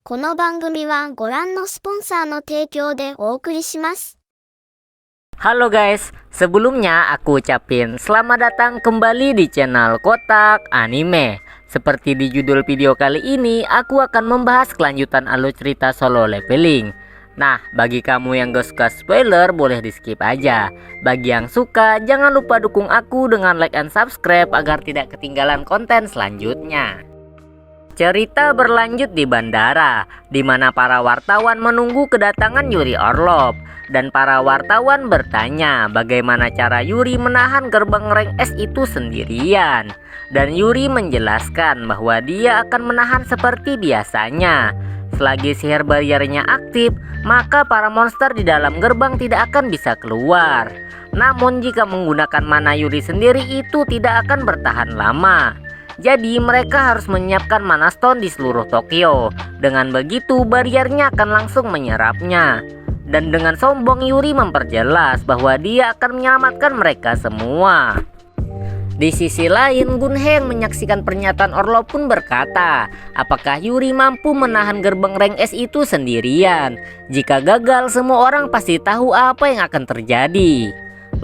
この番組はご覧のスポンサーの提供でお送りします。 Halo guys, sebelumnya aku ucapin selamat datang kembali di channel Kotak Anime. Seperti di judul video kali ini, aku akan membahas kelanjutan alur cerita Solo Leveling. Nah, bagi kamu yang gak suka spoiler, boleh di skip aja. Bagi yang suka, jangan lupa dukung aku dengan like and subscribe agar tidak ketinggalan konten selanjutnya. Cerita berlanjut di bandara, di mana para wartawan menunggu kedatangan Yuri Orlov. Dan para wartawan bertanya bagaimana cara Yuri menahan gerbang rank S itu sendirian. Dan Yuri menjelaskan bahwa dia akan menahan seperti biasanya. Selagi sihir bariernya aktif, maka para monster di dalam gerbang tidak akan bisa keluar. Namun jika menggunakan mana Yuri sendiri itu tidak akan bertahan lama. Jadi mereka harus menyiapkan mana stone di seluruh Tokyo. Dengan begitu bariernya akan langsung menyerapnya. Dan dengan sombong Yuri memperjelas bahwa dia akan menyelamatkan mereka semua. Di sisi lain, Gunhe yang menyaksikan pernyataan Orlov pun berkata, apakah Yuri mampu menahan gerbang rank S itu sendirian? Jika gagal, semua orang pasti tahu apa yang akan terjadi.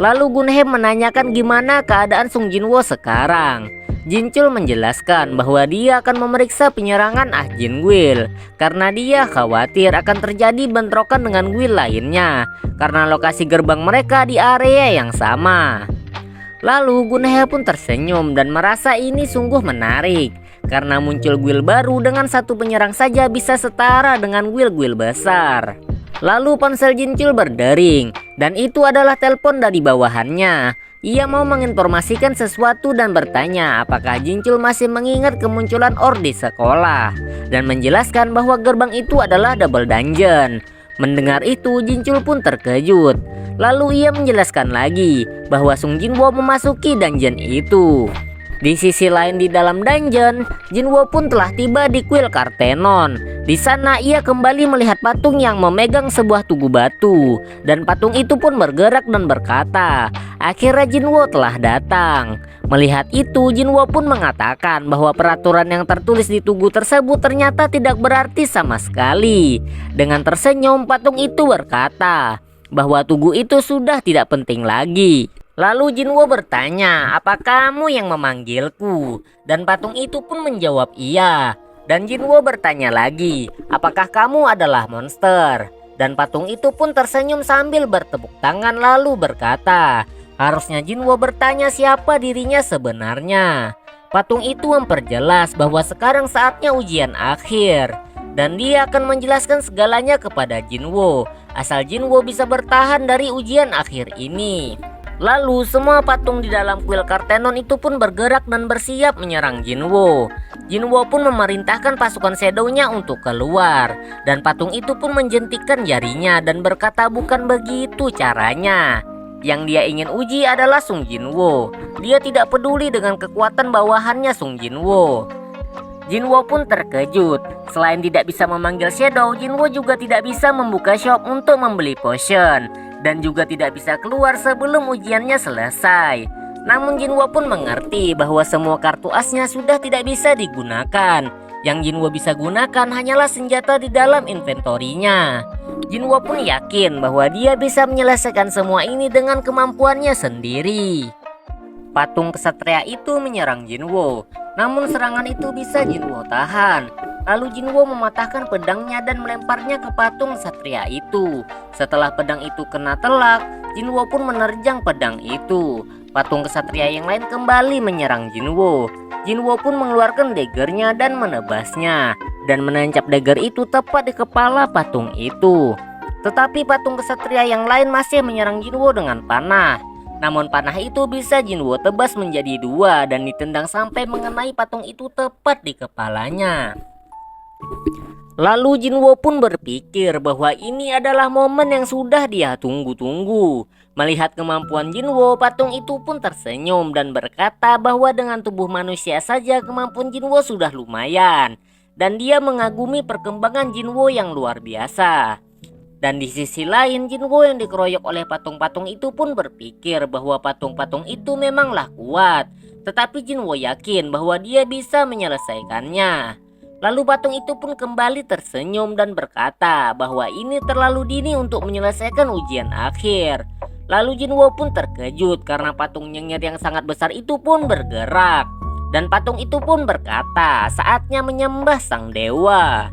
Lalu Gunhe menanyakan gimana keadaan Sung Jinwoo sekarang. Jinchul menjelaskan bahwa dia akan memeriksa penyerangan Ah Jin Guil karena dia khawatir akan terjadi bentrokan dengan guil lainnya karena lokasi gerbang mereka di area yang sama. Lalu Gunhe pun tersenyum dan merasa ini sungguh menarik karena muncul guil baru dengan satu penyerang saja bisa setara dengan guil-guil besar. Lalu ponsel Jinchul berdering dan itu adalah telepon dari bawahannya. Ia mau menginformasikan sesuatu dan bertanya apakah Jinchul masih mengingat kemunculan Or di sekolah dan menjelaskan bahwa gerbang itu adalah double dungeon. Mendengar itu Jinchul pun terkejut. Lalu ia menjelaskan lagi bahwa Sung Jinwoo memasuki dungeon itu. Di sisi lain di dalam dungeon, Jinwoo pun telah tiba di kuil Kartenon. Di sana ia kembali melihat patung yang memegang sebuah tugu batu dan patung itu pun bergerak dan berkata, akhirnya Jinwoo telah datang. Melihat itu, Jinwoo pun mengatakan bahwa peraturan yang tertulis di tugu tersebut ternyata tidak berarti sama sekali. Dengan tersenyum, patung itu berkata bahwa tugu itu sudah tidak penting lagi. Lalu Jinwoo bertanya, apa kamu yang memanggilku? Dan patung itu pun menjawab iya. Dan Jinwoo bertanya lagi, apakah kamu adalah monster? Dan patung itu pun tersenyum sambil bertepuk tangan lalu berkata, harusnya Jinwoo bertanya siapa dirinya sebenarnya. Patung itu memperjelas bahwa sekarang saatnya ujian akhir. Dan dia akan menjelaskan segalanya kepada Jinwoo, asal Jinwoo bisa bertahan dari ujian akhir ini. Lalu semua patung di dalam kuil Kartenon itu pun bergerak dan bersiap menyerang Jinwoo. Jinwoo pun memerintahkan pasukan Shadow-nya untuk keluar. Dan patung itu pun menjentikkan jarinya dan berkata bukan begitu caranya. Yang dia ingin uji adalah Sung Jinwoo. Dia tidak peduli dengan kekuatan bawahannya Sung Jinwoo. Jinwoo pun terkejut. Selain tidak bisa memanggil Shadow, Jinwoo juga tidak bisa membuka shop untuk membeli potion. Dan juga tidak bisa keluar sebelum ujiannya selesai. Namun Jinwoo pun mengerti bahwa semua kartu asnya sudah tidak bisa digunakan. Yang Jinwoo bisa gunakan hanyalah senjata di dalam inventorinya. Jinwoo pun yakin bahwa dia bisa menyelesaikan semua ini dengan kemampuannya sendiri. Patung kesatria itu menyerang Jinwoo. Namun serangan itu bisa Jinwoo tahan. Lalu Jinwoo mematahkan pedangnya dan melemparnya ke patung satria itu. Setelah pedang itu kena telak, Jinwoo pun menerjang pedang itu. Patung kesatria yang lain kembali menyerang Jinwoo. Jinwoo pun mengeluarkan daggernya dan menebasnya. Dan menancap dagger itu tepat di kepala patung itu. Tetapi patung kesatria yang lain masih menyerang Jinwoo dengan panah. Namun panah itu bisa Jinwoo tebas menjadi dua dan ditendang sampai mengenai patung itu tepat di kepalanya. Lalu Jinwoo pun berpikir bahwa ini adalah momen yang sudah dia tunggu-tunggu. Melihat kemampuan Jinwoo, patung itu pun tersenyum dan berkata bahwa dengan tubuh manusia saja kemampuan Jinwoo sudah lumayan. Dan dia mengagumi perkembangan Jinwoo yang luar biasa. Dan di sisi lain, Jinwoo yang dikeroyok oleh patung-patung itu pun berpikir bahwa patung-patung itu memanglah kuat. Tetapi Jinwoo yakin bahwa dia bisa menyelesaikannya. Lalu patung itu pun kembali tersenyum dan berkata bahwa ini terlalu dini untuk menyelesaikan ujian akhir. Lalu Jinwo pun terkejut karena patung nyengir yang sangat besar itu pun bergerak. Dan patung itu pun berkata saatnya menyembah sang dewa.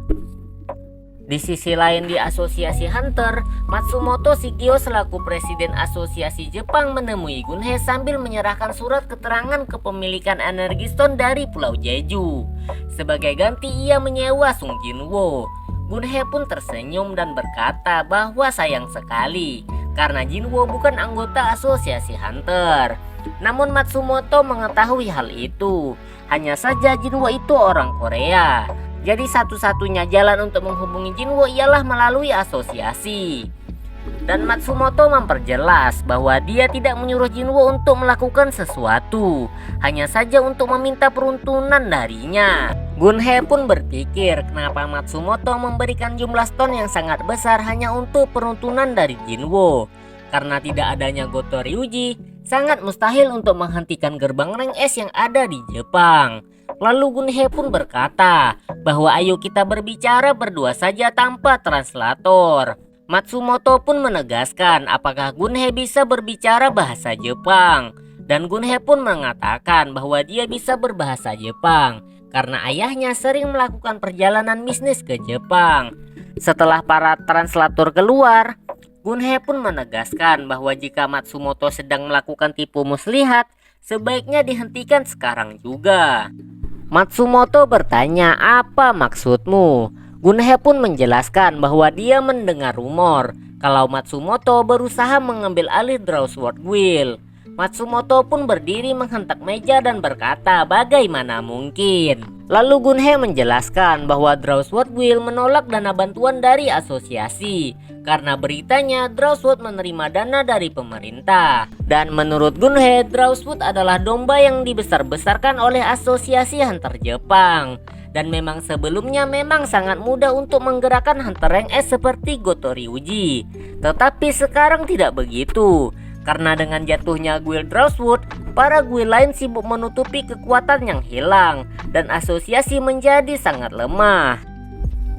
Di sisi lain di Asosiasi Hunter, Matsumoto Shigeo selaku Presiden Asosiasi Jepang menemui Gunhei sambil menyerahkan surat keterangan kepemilikan energi stone dari Pulau Jeju. Sebagai ganti ia menyewa Sung Jinwo. Gunhei pun tersenyum dan berkata bahwa sayang sekali karena Jinwo bukan anggota Asosiasi Hunter. Namun Matsumoto mengetahui hal itu. Hanya saja Jinwo itu orang Korea. Jadi satu-satunya jalan untuk menghubungi Jinwo ialah melalui asosiasi. Dan Matsumoto memperjelas bahwa dia tidak menyuruh Jinwo untuk melakukan sesuatu, hanya saja untuk meminta peruntunan darinya. Gunhei pun berpikir kenapa Matsumoto memberikan jumlah stone yang sangat besar hanya untuk peruntunan dari Jinwo. Karena tidak adanya Goto Ryuji, sangat mustahil untuk menghentikan gerbang rank S yang ada di Jepang. Lalu Gunhei pun berkata bahwa ayo kita berbicara berdua saja tanpa translator. Matsumoto pun menegaskan apakah Gunhei bisa berbicara bahasa Jepang. Dan Gunhei pun mengatakan bahwa dia bisa berbahasa Jepang karena ayahnya sering melakukan perjalanan bisnis ke Jepang. Setelah para translator keluar, Gunhei pun menegaskan bahwa jika Matsumoto sedang melakukan tipu muslihat, sebaiknya dihentikan sekarang juga. Matsumoto bertanya, "Apa maksudmu?" Gunhei pun menjelaskan bahwa dia mendengar rumor kalau Matsumoto berusaha mengambil alih Draw Sword Guild. Matsumoto pun berdiri menghentak meja dan berkata, "Bagaimana mungkin?" Lalu Gunhei menjelaskan bahwa Draw Sword Guild menolak dana bantuan dari asosiasi karena beritanya Draw Sword menerima dana dari pemerintah. Dan menurut Gunhei, Draw Sword adalah domba yang dibesar-besarkan oleh Asosiasi Hunter Jepang. Dan memang sebelumnya memang sangat mudah untuk menggerakkan Hunter Rank S seperti Goto Ryuji. Tetapi sekarang tidak begitu. Karena dengan jatuhnya guild Draw Sword, para guild lain sibuk menutupi kekuatan yang hilang dan asosiasi menjadi sangat lemah.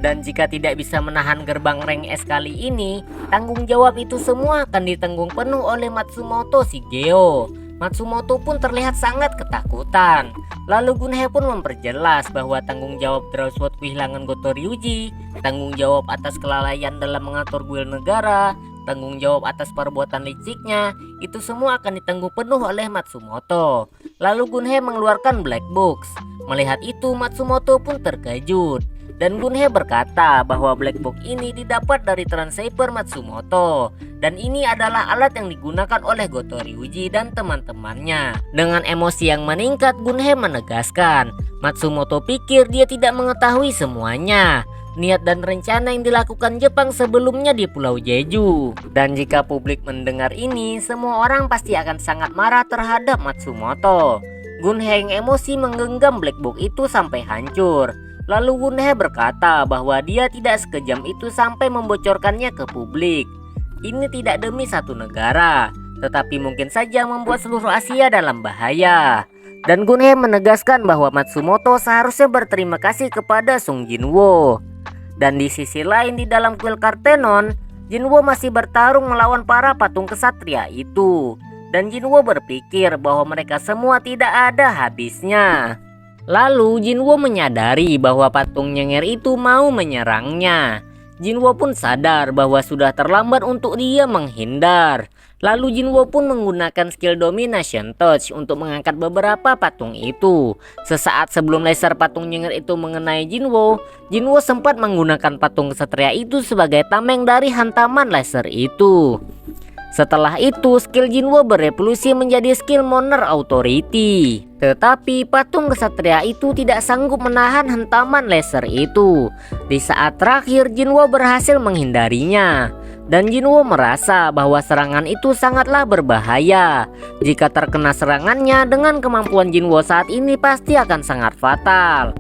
Dan jika tidak bisa menahan gerbang rank S kali ini, tanggung jawab itu semua akan ditanggung penuh oleh Matsumoto Shigeo. Matsumoto pun terlihat sangat ketakutan. Lalu Gunhei pun memperjelas bahwa tanggung jawab Draw Sword kehilangan Goto Ryuji, tanggung jawab atas kelalaian dalam mengatur guild negara, tanggung jawab atas perbuatan liciknya, itu semua akan ditanggung penuh oleh Matsumoto. Lalu Gunhei mengeluarkan Black Box. Melihat itu Matsumoto pun terkejut. Dan Gunhei berkata bahwa Black Box ini didapat dari Transceiver Matsumoto. Dan ini adalah alat yang digunakan oleh Goto Ryuji dan teman-temannya. Dengan emosi yang meningkat, Gunhei menegaskan Matsumoto pikir dia tidak mengetahui semuanya, niat dan rencana yang dilakukan Jepang sebelumnya di Pulau Jeju. Dan jika publik mendengar ini, semua orang pasti akan sangat marah terhadap Matsumoto. Gunhei yang emosi menggenggam Black Box itu sampai hancur. Lalu Gunhei berkata bahwa dia tidak sekejam itu sampai membocorkannya ke publik. Ini tidak demi satu negara, tetapi mungkin saja membuat seluruh Asia dalam bahaya. Dan Gunhei menegaskan bahwa Matsumoto seharusnya berterima kasih kepada Sung Jinwo. Dan di sisi lain di dalam kuil Kartenon, Jinwo masih bertarung melawan para patung kesatria itu. Dan Jinwo berpikir bahwa mereka semua tidak ada habisnya. Lalu Jinwo menyadari bahwa patung nyengir itu mau menyerangnya. Jinwo pun sadar bahwa sudah terlambat untuk dia menghindar. Lalu Jinwo pun menggunakan skill Domination Touch untuk mengangkat beberapa patung itu. Sesaat sebelum laser patung nyengir itu mengenai Jinwo, Jinwo sempat menggunakan patung kesatria itu sebagai tameng dari hantaman laser itu. Setelah itu, skill Jinwo berevolusi menjadi skill Moner Authority. Tetapi patung kesatria itu tidak sanggup menahan hantaman laser itu. Di saat terakhir, Jinwo berhasil menghindarinya. Dan Jinwo merasa bahwa serangan itu sangatlah berbahaya. Jika terkena serangannya, dengan kemampuan Jinwo saat ini pasti akan sangat fatal.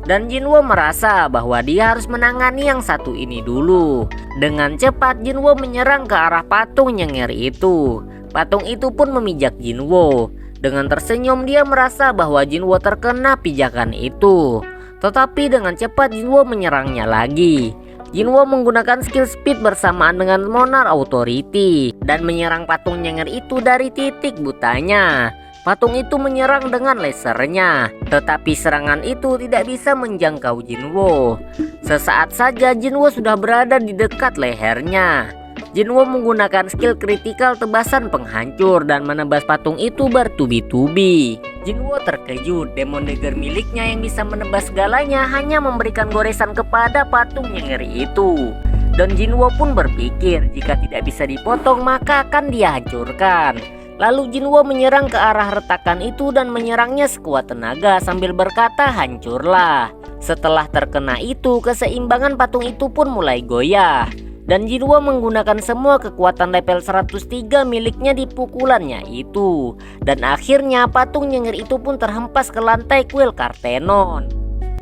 Dan Jinwo merasa bahwa dia harus menangani yang satu ini dulu. Dengan cepat Jinwo menyerang ke arah patung nyengir itu. Patung itu pun memijak Jinwo. Dengan tersenyum dia merasa bahwa Jinwo terkena pijakan itu. Tetapi dengan cepat Jinwo menyerangnya lagi. Jinwo menggunakan skill speed bersamaan dengan Monarch Authority dan menyerang patung nyenger itu dari titik butanya. Patung itu menyerang dengan lasernya, tetapi serangan itu tidak bisa menjangkau Jinwo. Sesaat saja Jinwo sudah berada di dekat lehernya. Jinwo menggunakan skill kritikal tebasan penghancur dan menebas patung itu bertubi-tubi. Jinwo terkejut, Demon Dagger miliknya yang bisa menebas segalanya hanya memberikan goresan kepada patung yang ngeri itu. Dan Jinwo pun berpikir jika tidak bisa dipotong maka akan dia hancurkan. Lalu Jinwo menyerang ke arah retakan itu dan menyerangnya sekuat tenaga sambil berkata hancurlah. Setelah terkena itu, keseimbangan patung itu pun mulai goyah. Dan Jinwo menggunakan semua kekuatan level 103 miliknya di pukulannya itu. Dan akhirnya patung nyenger itu pun terhempas ke lantai kuil Kartenon.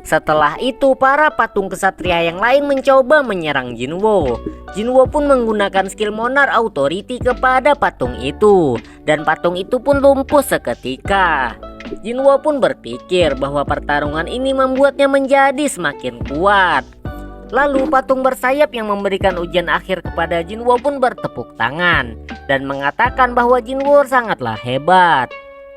Setelah itu para patung kesatria yang lain mencoba menyerang Jinwo. Jinwo pun menggunakan skill Monarch Authority kepada patung itu. Dan patung itu pun lumpuh seketika. Jinwo pun berpikir bahwa pertarungan ini membuatnya menjadi semakin kuat. Lalu patung bersayap yang memberikan ujian akhir kepada Jinwo pun bertepuk tangan dan mengatakan bahwa Jinwo sangatlah hebat.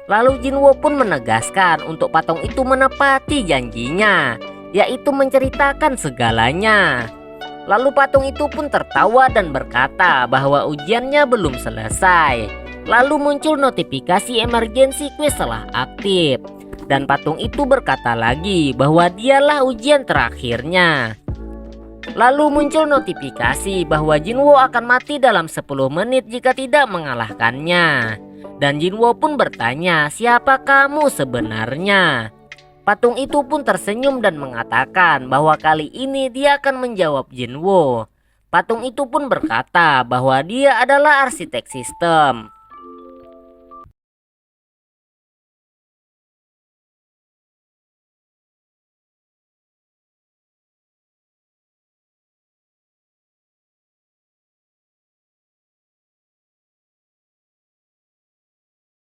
Lalu Jinwo pun menegaskan untuk patung itu menepati janjinya, yaitu menceritakan segalanya. Lalu patung itu pun tertawa dan berkata bahwa ujiannya belum selesai. Lalu muncul notifikasi emergency quest telah aktif. Dan patung itu berkata lagi bahwa dialah ujian terakhirnya. Lalu muncul notifikasi bahwa Jinwo akan mati dalam 10 menit jika tidak mengalahkannya. Dan Jinwo pun bertanya, siapa kamu sebenarnya? Patung itu pun tersenyum dan mengatakan bahwa kali ini dia akan menjawab Jinwo. Patung itu pun berkata bahwa dia adalah arsitek sistem.